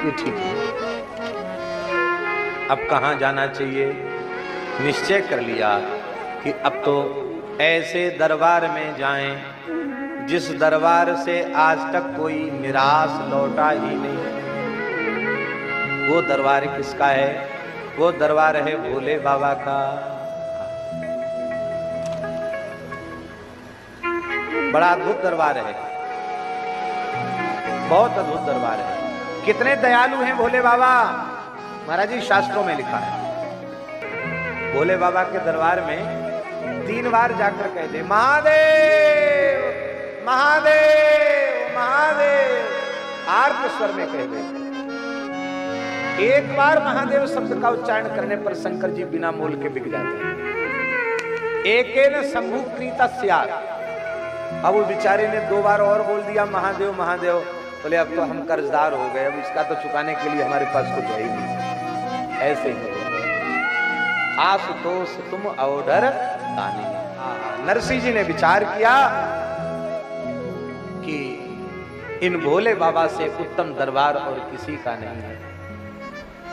ये ठीक है। अब कहाँ जाना चाहिए? निश्चय कर लिया कि अब तो ऐसे दरबार में जाएं जिस दरबार से आज तक कोई निराश लौटा ही नहीं। वो दरबार किसका है? वो दरबार है भोले बाबा का। बड़ा अद्भुत दरबार है, बहुत अद्भुत दरबार है। कितने दयालु हैं भोले बाबा। महाराज जी शास्त्रों में लिखा है, भोले बाबा के दरबार में 3 बार जाकर कहते महादेव महादेव महादेव, आर्त स्वर में कह दे। एक बार महादेव शब्द का उच्चारण करने पर शंकर जी बिना मोल के बिक जाते हैं। एकेन शंभु कृतस्यात्। अब वो बेचारे ने 2 बार और बोल दिया महादेव महादेव, बोले अब तो हम कर्जदार हो गए, अब इसका तो चुकाने के लिए हमारे पास कुछ है ही नहीं। ऐसे ही आशुतोष तुम अवधर दानी। नरसिंह जी ने विचार किया कि इन भोले बाबा से उत्तम दरबार और किसी का नहीं है।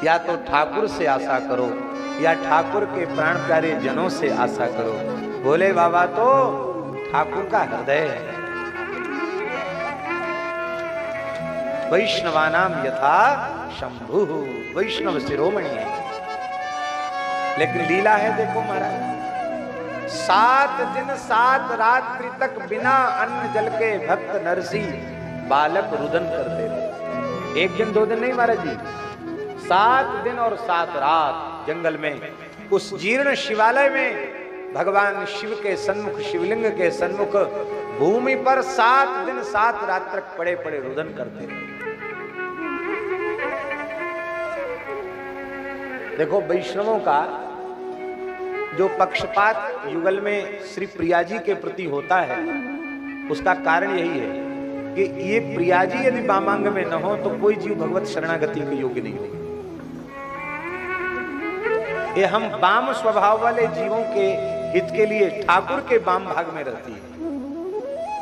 या तो ठाकुर से आशा करो या ठाकुर के प्राण प्यारे जनों से आशा करो। भोले बाबा तो ठाकुर का हृदय है। वैष्णवानाम यथा शंभु, वैष्णव शिरोमणि है। लेकिन लीला है देखो महाराज, 7 दिन 7 रात्रि तक बिना अन्न जल के भक्त नरसी बालक रुदन करते रहे। 1 दिन 2 दिन नहीं महाराज जी, 7 दिन और 7 रात जंगल में उस जीर्ण शिवालय में भगवान शिव के सन्मुख, शिवलिंग के सन्मुख भूमि पर 7 दिन 7 रात तक पड़े पड़े रुदन करते रहे। देखो वैष्णवों का जो पक्षपात युगल में श्री प्रिया जी के प्रति होता है, उसका कारण यही है कि ये प्रिया जी यदि वामांग में न हो तो कोई जीव भगवत शरणागति के योग्य नहीं होगा। ये हम वाम स्वभाव वाले जीवों के हित के लिए ठाकुर के वाम भाग में रहती है।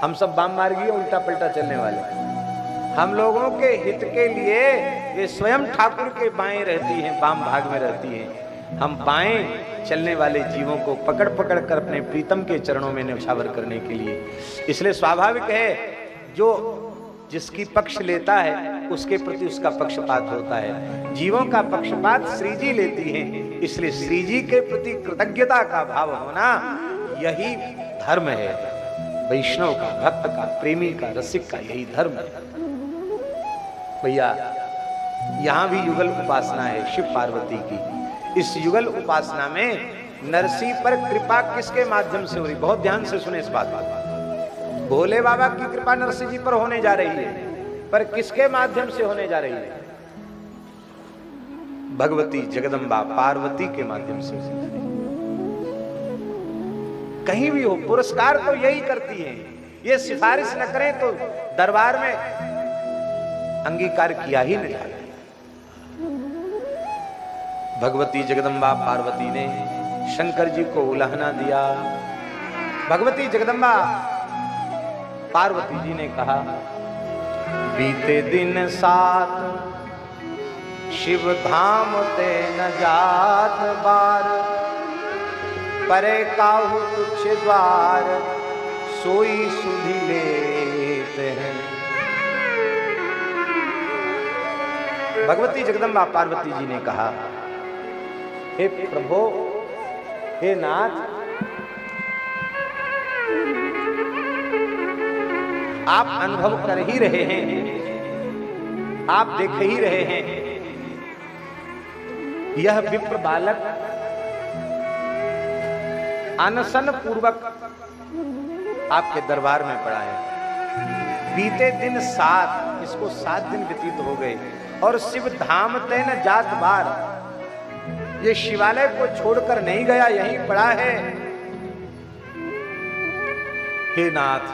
हम सब वाम मार्गी उल्टा पलटा चलने वाले। हम लोगों के हित के लिए ये स्वयं ठाकुर के बाएं रहती हैं, वाम भाग में रहती हैं। हम बाएं चलने वाले जीवों को पकड़ पकड़ कर अपने प्रीतम के चरणों में न्यौछावर करने के लिए। इसलिए स्वाभाविक है जो जिसकी पक्ष लेता है उसके प्रति उसका पक्षपात होता है। जीवों का पक्षपात श्री जी लेती हैं, इसलिए श्री जी के प्रति कृतज्ञता का भाव होना यही धर्म है। वैष्णव का, भक्त का, प्रेमी का, रसिक का यही धर्म है। भैया यहां भी युगल उपासना है शिव पार्वती की। इस युगल उपासना में नरसी पर कृपा किसके माध्यम से हो रही? बहुत ध्यान से सुने इस बात। भोले बाबा की कृपा नरसिंह जी पर होने जा रही है, पर किसके माध्यम से होने जा रही है? भगवती जगदम्बा पार्वती के माध्यम से। कहीं भी हो पुरस्कार तो यही करती है। ये सिफारिश न करें तो दरबार में अंगीकार किया ही नहीं जाता। भगवती जगदम्बा पार्वती ने शंकर जी को उलाहना दिया। भगवती जगदम्बा पार्वती जी ने कहा, बीते दिन 7 शिव धाम ते न जात बार, परे काहू तुच्छ द्वार सोई सुधि लेते हैं। भगवती जगदम्बा पार्वती जी ने कहा, हे प्रभु, हे नाथ, आप अनुभव कर ही रहे हैं, आप देख ही रहे हैं, यह विप्र बालक अनशन पूर्वक आपके दरबार में पड़ा है। बीते दिन 7, इसको 7 दिन व्यतीत हो गए और शिव धाम तेन जात बार, ये शिवालय को छोड़कर नहीं गया, यहीं पड़ा है। हे नाथ,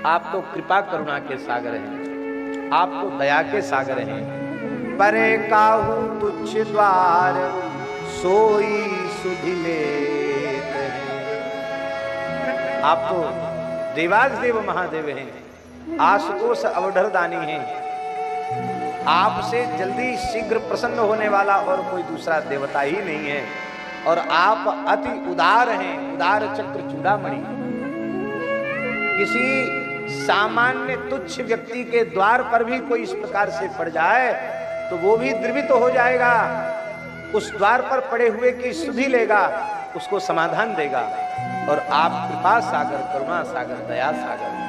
आप तो कृपा करुणा के सागर हैं, आप तो दया के सागर हैं। परे काहू तुच्छ द्वार सोई सुधि लेत हैं। आप तो देवाधिदेव महादेव हैं, आशुतोष अवधर दानी हैं। आपसे जल्दी शीघ्र प्रसन्न होने वाला और कोई दूसरा देवता ही नहीं है, और आप अति उदार हैं, उदार चक्र चूड़ामणि। किसी सामान्य तुच्छ व्यक्ति के द्वार पर भी कोई इस प्रकार से पड़ जाए तो वो भी द्रवित हो जाएगा, उस द्वार पर पड़े हुए की सुधि लेगा, उसको समाधान देगा। और आप कृपा सागर, करुणा सागर, दया सागर,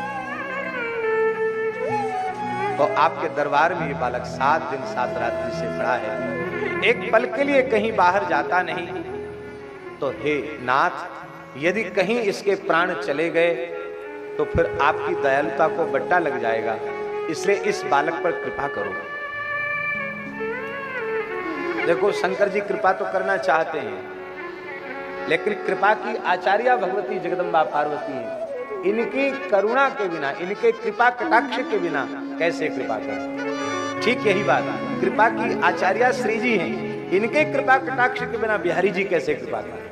तो आपके दरबार में ये बालक 7 दिन 7 रात्रि से पड़ा है, एक पल के लिए कहीं बाहर जाता नहीं। तो हे नाथ, यदि कहीं इसके प्राण चले गए तो फिर आपकी दयालुता को बट्टा लग जाएगा, इसलिए इस बालक पर कृपा करो। देखो, शंकर जी कृपा तो करना चाहते हैं, लेकिन कृपा की आचार्या भगवती जगदम्बा पार्वती है। इनकी करुणा के बिना, इनके कृपा कटाक्ष के बिना कैसे कृपा करें? ठीक यही बात, कृपा की आचार्या श्री जी हैं, इनके कृपा कटाक्ष के बिना बिहारी जी कैसे कृपा करें?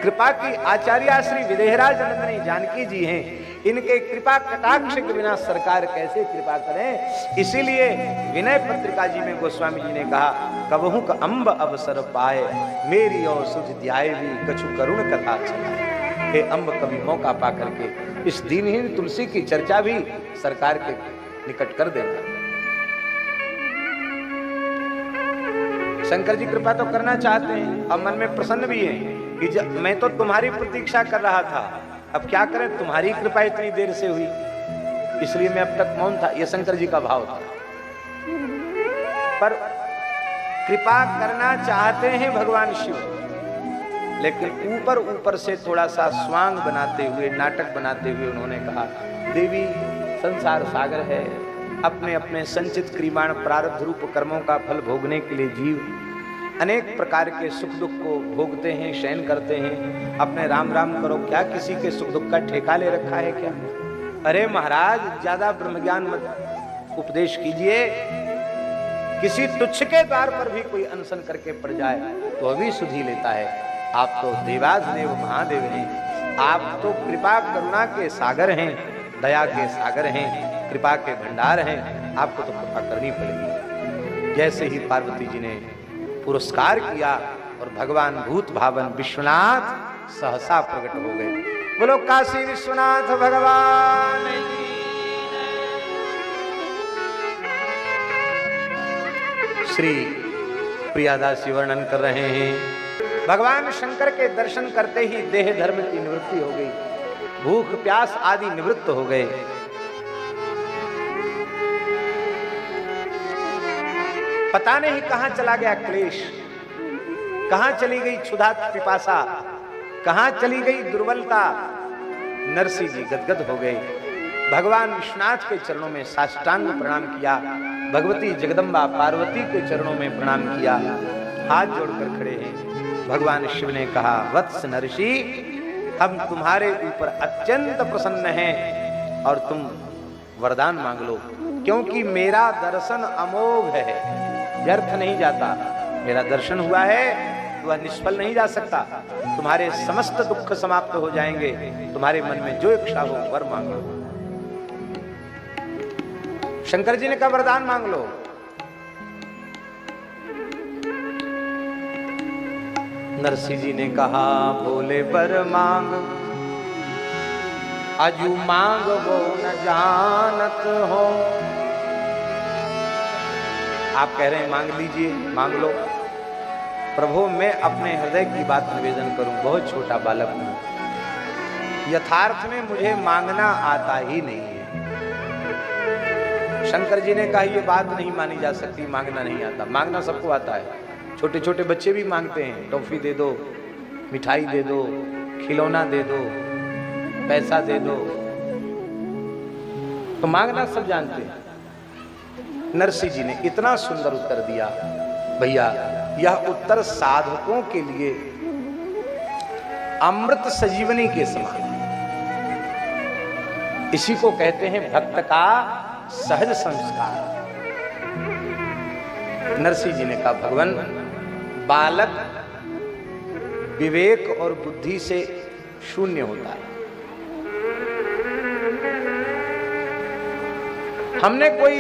कृपा की आचार्या श्री विदेहराज नंदनी जानकी जी हैं, इनके कृपा कटाक्ष के बिना सरकार कैसे कृपा करें? इसीलिए विनय पत्रिका जी में गोस्वामी जी ने कहा, कबहू का अम्ब अवसर पाए, मेरी और सुध ध्याय भी कछु करुण कथा चलाए। हे अम्ब, कभी मौका पा करके इस दीनहीन तुलसी की चर्चा भी सरकार के निकट कर देना। शंकर जी कृपा तो करना चाहते हैं और मन में प्रसन्न भी हैं कि जब मैं तो तुम्हारी प्रतीक्षा कर रहा था, अब क्या करें, तुम्हारी कृपा इतनी देर से हुई, इसलिए मैं अब तक मौन था। यह शंकर जी का भाव था। पर कृपा करना चाहते हैं भगवान शिव, लेकिन ऊपर ऊपर से थोड़ा सा स्वांग बनाते हुए, नाटक बनाते हुए उन्होंने कहा, देवी, संसार सागर है, अपने अपने संचित क्रियाण प्रारब्ध रूप कर्मों का फल भोगने के लिए जीव अनेक प्रकार के सुख दुख को भोगते हैं, शयन करते हैं। अपने राम राम करो, क्या किसी के सुख दुख का ठेका ले रखा है क्या? अरे महाराज, ज्यादा ब्रह्म ज्ञान मत उपदेश कीजिए। किसी तुच्छ के द्वार पर भी कोई अनशन करके पड़ जाए तो अभी सुधी लेता है। आप तो देवाधिदेव महादेव हैं, आप तो कृपा करुणा के सागर हैं, दया के सागर हैं, कृपा के भंडार हैं, आपको तो कृपा करनी पड़ेगी। जैसे ही पार्वती जी ने पुरस्कार किया और भगवान भूत भावन विश्वनाथ सहसा प्रकट हो गए। बोलो काशी विश्वनाथ भगवान की। श्री प्रियादासी वर्णन कर रहे हैं, भगवान शंकर के दर्शन करते ही देह धर्म की निवृत्ति हो गई, भूख प्यास आदि निवृत्त हो गए। पता नहीं कहां चला गया क्लेश, कहां चली गई क्षुधा पिपासा, कहां चली गई दुर्बलता। नरसिंह जी गदगद हो गए, भगवान विश्वनाथ के चरणों में साष्टांग प्रणाम किया, भगवती जगदम्बा पार्वती के चरणों में प्रणाम किया, हाथ जोड़कर खड़े हैं। भगवान शिव ने कहा, वत्स नरसी, हम तुम्हारे ऊपर अत्यंत प्रसन्न हैं और तुम वरदान मांग लो, क्योंकि मेरा दर्शन अमोघ है, व्यर्थ नहीं जाता। मेरा दर्शन हुआ है, वह निष्फल नहीं जा सकता। तुम्हारे समस्त दुख समाप्त हो जाएंगे, तुम्हारे मन में जो इच्छा हो वर मांगो। शंकर जी ने कहा, वरदान मांग लो। नरसिंह जी ने कहा, बोले वर मांग, अजू मांग वो न जानत हो। आप कह रहे हैं मांग लीजिए, मांग लो। प्रभु, मैं अपने हृदय की बात निवेदन करूं, बहुत छोटा बालक हूं, यथार्थ में मुझे मांगना आता ही नहीं है। शंकर जी ने कहा, यह बात नहीं मानी जा सकती, मांगना नहीं आता। मांगना सबको आता है, छोटे छोटे बच्चे भी मांगते हैं, टॉफी दे दो, मिठाई दे दो, खिलौना दे दो, पैसा दे दो, तो मांगना सब जानते हैं। नरसिंह जी ने इतना सुंदर उत्तर दिया, भैया यह उत्तर साधकों के लिए अमृत संजीवनी के समान है। इसी को कहते हैं भक्त का सहज संस्कार। नरसिंह जी ने कहा, भगवान, बालक विवेक और बुद्धि से शून्य होता है। हमने कोई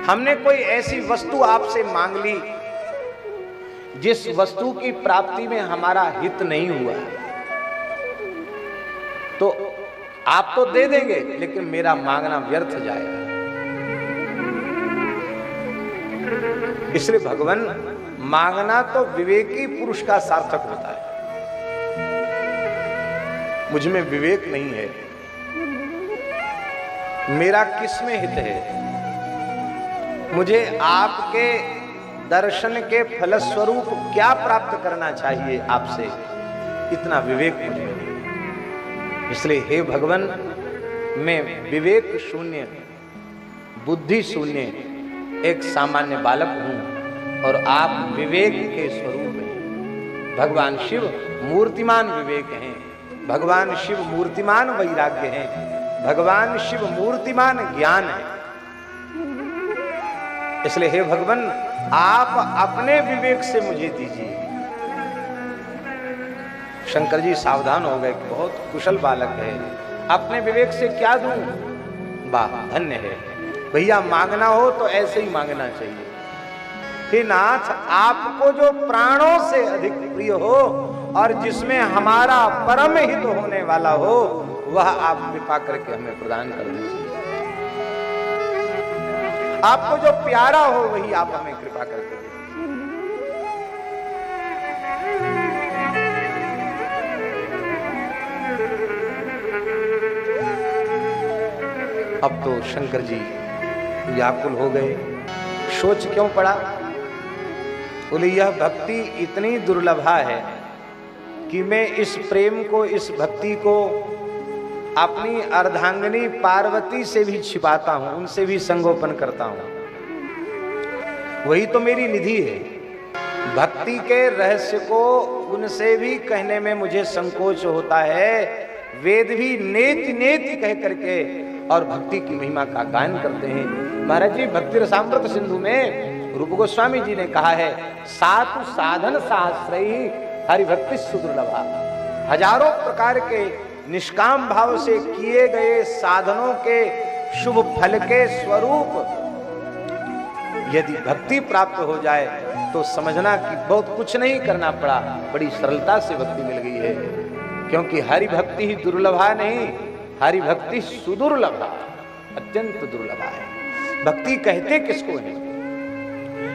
हमने कोई ऐसी वस्तु आपसे मांग ली जिस वस्तु की प्राप्ति में हमारा हित नहीं हुआ, तो आप तो दे देंगे लेकिन मेरा मांगना व्यर्थ जाएगा। इसलिए भगवान, मांगना तो विवेकी पुरुष का सार्थक होता है। मुझ में विवेक नहीं है, मेरा किसमें हित है, मुझे आपके दर्शन के फलस्वरूप क्या प्राप्त करना चाहिए आपसे, इतना विवेक मुझे नहीं। इसलिए हे भगवान, मैं विवेक शून्य, बुद्धि शून्य एक सामान्य बालक हूं और आप विवेक के स्वरूप हैं। भगवान शिव मूर्तिमान विवेक हैं, भगवान शिव मूर्तिमान वैराग्य हैं, भगवान शिव मूर्तिमान ज्ञान है। इसलिए हे भगवान, आप अपने विवेक से मुझे दीजिए। शंकर जी सावधान हो गए कि बहुत कुशल बालक है, अपने विवेक से क्या दूं? वाह, धन्य है भैया, मांगना हो तो ऐसे ही मांगना चाहिए। हे नाथ, आपको जो प्राणों से अधिक प्रिय हो और जिसमें हमारा परम हित होने वाला हो, वह आप कृपा करके हमें प्रदान कर दीजिए। आपको जो प्यारा हो वही आप हमें कृपा करके दीजिए। अब तो शंकर जी व्याकुल हो गए। सोच क्यों पड़ा? बोले यह भक्ति इतनी दुर्लभा है कि मैं इस प्रेम को, इस भक्ति को अपनी अर्धांगिनी पार्वती से भी छिपाता हूं, उनसे भी संगोपन करता हूं। वही तो मेरी निधि है। भक्ति के रहस्य को उनसे भी कहने में मुझे संकोच होता है। वेद भी नेति नेति कह करके और भक्ति की महिमा का गायन करते हैं। महाराज जी, भक्ति रसामृत सिंधु में रूप गोस्वामी जी ने कहा है, सातु साधन सहस्रई हरिभक्ति सुदुर्लभा। हजारों प्रकार के निष्काम भाव से किए गए साधनों के शुभ फल के स्वरूप यदि भक्ति प्राप्त हो जाए तो समझना कि बहुत कुछ नहीं करना पड़ा, बड़ी सरलता से भक्ति मिल गई है। क्योंकि हरि भक्ति ही दुर्लभा नहीं, हरि भक्ति सुदुर्लभा, अत्यंत दुर्लभा है। भक्ति कहते किसको है?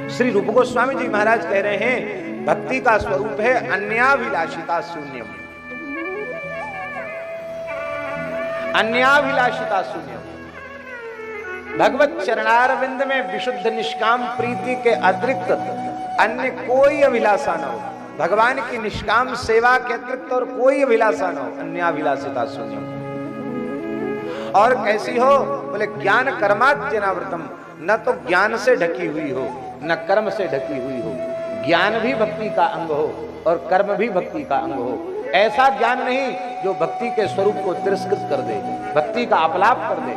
श्री रूप गोस्वामी जी महाराज कह रहे हैं, भक्ति का स्वरूप है अन्याभिलाषिता शून्यम। अन्याभिलाषिता शून्यम। भगवत चरणारविंद में विशुद्ध निष्काम प्रीति के अतिरिक्त अन्य कोई अभिलाषा न हो। भगवान की निष्काम सेवा के अतिरिक्त और कोई अभिलाषा न हो। अन्याभिलाषिता शून्यम। और कैसी हो? बोले ज्ञान कर्माद्यनावृतम, न तो ज्ञान से ढकी हुई हो न कर्म से ढकी हुई हो। ज्ञान भी भक्ति का अंग हो और कर्म भी भक्ति का अंग हो। ऐसा ज्ञान नहीं जो भक्ति के स्वरूप को तिरस्कृत कर दे, भक्ति का अपलाप कर दे।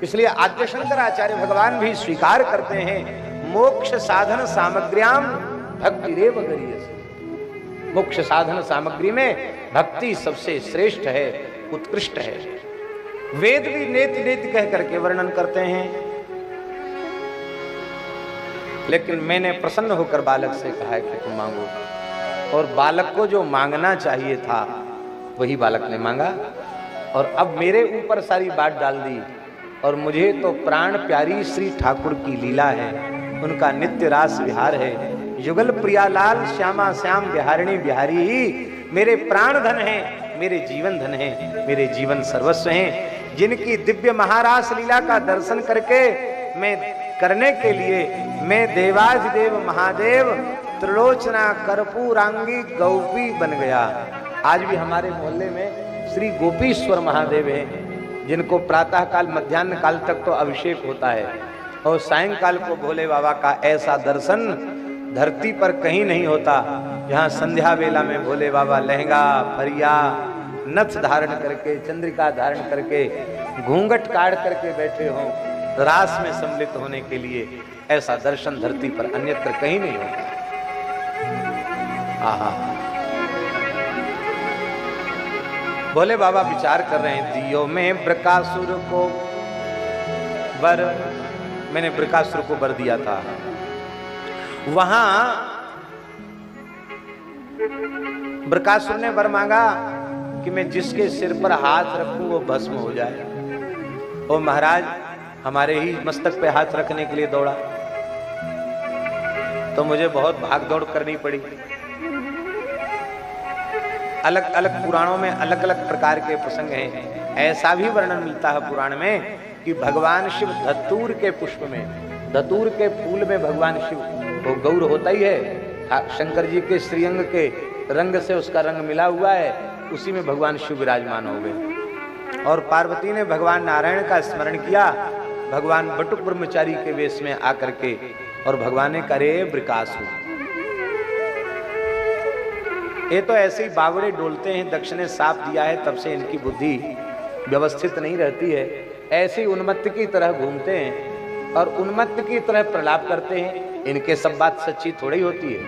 इसलिए आद्य शंकराचार्य भगवान भी स्वीकार करते हैं, मोक्ष साधन सामग्र्याम भक्ति रेव गरीयसी। मोक्ष साधन सामग्री में भक्ति सबसे श्रेष्ठ है, उत्कृष्ट है। वेद भी नेति नेति कह करके वर्णन करते हैं। लेकिन मैंने प्रसन्न होकर बालक से कहा है कि तुम मांगो, और बालक को जो मांगना चाहिए था वही बालक ने मांगा। और अब मेरे ऊपर सारी बात डाल दी। और मुझे तो प्राण प्यारी श्री ठाकुर की लीला है, उनका नित्य रास विहार है। युगल प्रियालाल श्यामा श्याम बिहारिणी बिहारी ही मेरे प्राण धन हैं, मेरे जीवन धन हैं, मेरे जीवन सर्वस्व हैं। जिनकी दिव्य महारास लीला का दर्शन करके मैं करने के लिए मैं देवाधिदेव महादेव त्रिलोचना कर्पूरांगी गौपी बन गया। आज भी हमारे मोहल्ले में श्री गोपीश्वर महादेव हैं, जिनको प्रातः काल मध्याह्न काल तक तो अभिषेक होता है और सायंकाल को भोले बाबा का ऐसा दर्शन धरती पर कहीं नहीं होता। जहाँ संध्या वेला में भोले बाबा लहंगा फरिया नथ धारण करके, चंद्रिका धारण करके, घूंघट काट करके बैठे हों रास में सम्मिलित होने के लिए, ऐसा दर्शन धरती पर अन्यत्र कहीं नहीं होता। आहा, भोले बाबा विचार कर रहे हैं, दियो में ब्रकासुर को वर मैंने बृकासुर को वर दिया था। वहां बृकासुर ने वर मांगा कि मैं जिसके सिर पर हाथ रखूं वो भस्म हो जाए। ओ महाराज, हमारे ही मस्तक पे हाथ रखने के लिए दौड़ा, तो मुझे बहुत भाग दौड़ करनी पड़ी। अलग अलग पुराणों में अलग अलग प्रकार के प्रसंग हैं। ऐसा भी वर्णन मिलता है पुराण में कि भगवान शिव धतूर के पुष्प में, धतूर के फूल में भगवान शिव, वो गौर होता ही है, शंकर जी के श्रीअंग के रंग से उसका रंग मिला हुआ है, उसी में भगवान शिव विराजमान हो गए। और पार्वती ने भगवान नारायण का स्मरण किया, भगवान बटुक ब्रह्मचारी के वेश में आकर के, और भगवान ने करे बृकासुर। ये तो ऐसे ही बावड़े डोलते हैं, दक्ष ने साफ दिया है तब से इनकी बुद्धि व्यवस्थित नहीं रहती है। ऐसे उन्मत्त की तरह घूमते हैं और उन्मत्त की तरह प्रलाप करते हैं। इनके सब बात सच्ची थोड़ी होती है।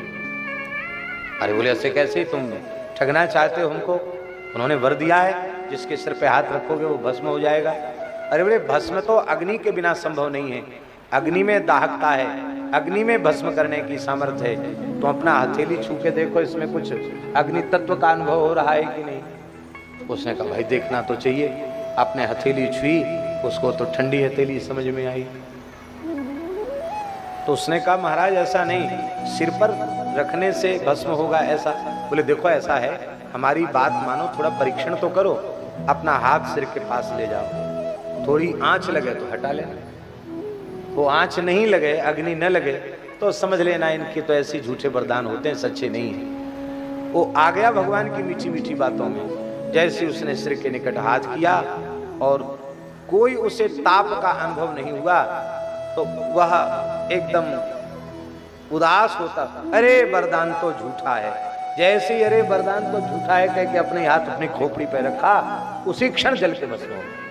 अरे बोले ऐसे कैसे, तुम ठगना चाहते हो हमको? उन्होंने वर दिया है जिसके सिर पे हाथ रखोगे वो भस्म हो जाएगा। अरे बोले भस्म तो अग्नि के बिना संभव नहीं है, अग्नि में दाहकता है, अग्नि में भस्म करने की सामर्थ्य है। तो अपना हथेली छू के देखो, इसमें कुछ अग्नि तत्व का अनुभव हो रहा है कि नहीं? उसने कहा भाई देखना तो चाहिए। अपने हथेली छुई, उसको तो ठंडी हथेली समझ में आई। तो उसने कहा महाराज ऐसा नहीं, सिर पर रखने से भस्म होगा ऐसा? बोले देखो ऐसा है, हमारी बात मानो, थोड़ा परीक्षण तो करो। अपना हाथ सिर के पास ले जाओ, थोड़ी आंच लगे तो हटा लेना, वो आंच नहीं लगे, अग्नि न लगे तो समझ लेना इनके तो ऐसे झूठे वरदान होते हैं, सच्चे नहीं है। वो आ गया भगवान की मीठी मीठी बातों में। जैसे उसने सिर के निकट हाथ किया और कोई उसे ताप का अनुभव नहीं हुआ, तो वह एकदम उदास होता, अरे वरदान तो झूठा है। जैसे अरे वरदान तो झूठा है कह के अपने हाथ अपनी खोपड़ी पे रखा, उसी क्षण जल के भस्म हो गया।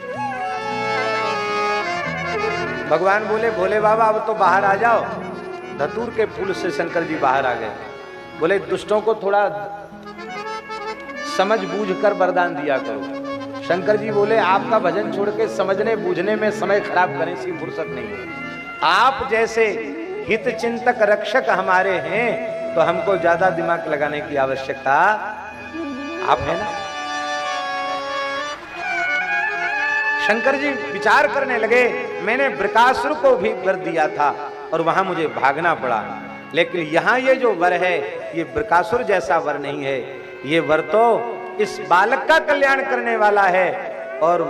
भगवान बोले भोले बाबा अब तो बाहर आ जाओ। धतूर के फूल से शंकर जी बाहर आ गए। बोले दुष्टों को थोड़ा समझ बूझ कर वरदान दिया करो। शंकर जी बोले आपका भजन छोड़ के समझने बूझने में समय खराब करने की फुर्सत नहीं है। आप जैसे हित चिंतक रक्षक हमारे हैं तो हमको ज्यादा दिमाग लगाने की आवश्यकता आप है ना। शंकर जी विचार करने लगे, मैंने बृकासुर को भी वर दिया था और वहां मुझे भागना पड़ा, लेकिन यहां ये जो वर है ये बृकासुर जैसा वर नहीं है। ये वर तो इस बालक का कल्याण करने वाला है और